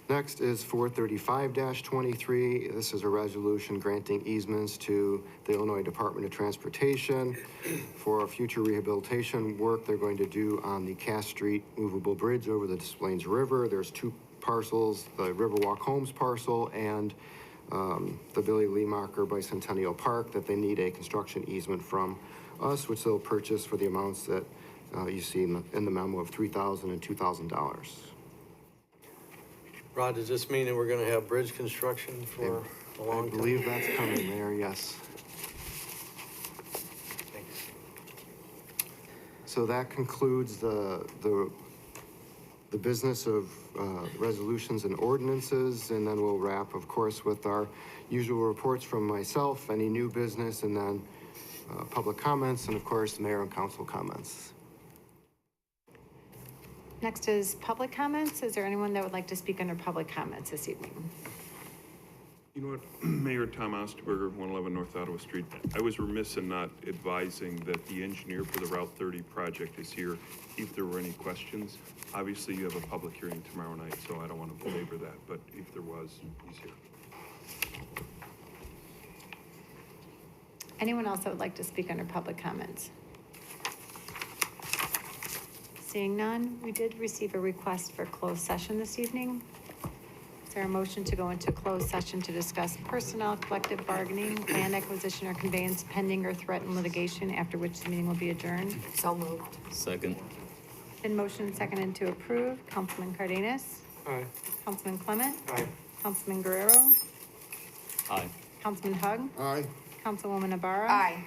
Next is 435-23. This is a resolution granting easements to the Illinois Department of Transportation for future rehabilitation work they're going to do on the Cass Street movable bridge over the Des Plaines River. There's 2 parcels, the Riverwalk Homes parcel and the Billy Leemacher Bicentennial Park, that they need a construction easement from us, which they'll purchase for the amounts that you see in the memo of $3,000 and $2,000.
Rod, does this mean that we're gonna have bridge construction for a long time?
I believe that's coming, Mayor, yes. So that concludes the business of resolutions and ordinances, and then we'll wrap, of course, with our usual reports from myself, any new business, and then public comments, and of course, mayor and council comments.
Next is public comments. Is there anyone that would like to speak under public comments this evening?
You know what, Mayor Tom Osterberger, 111 North Ottawa Street, I was remiss in not advising that the engineer for the Route 30 project is here, if there were any questions. Obviously, you have a public hearing tomorrow night, so I don't want to belabor that, but if there was, he's here.
Anyone else that would like to speak under public comments? Seeing none, we did receive a request for closed session this evening. Is there a motion to go into closed session to discuss personnel, collective bargaining, land acquisition or conveyance pending or threatened litigation, after which the meeting will be adjourned?
So moved.
Second.
Been motion and seconded to approve. Councilman Cardenas?
Aye.
Councilman Clement?
Aye.
Councilman Guerrero?
Aye.
Councilman Hug?
Aye.
Councilwoman Ibarra?
Aye.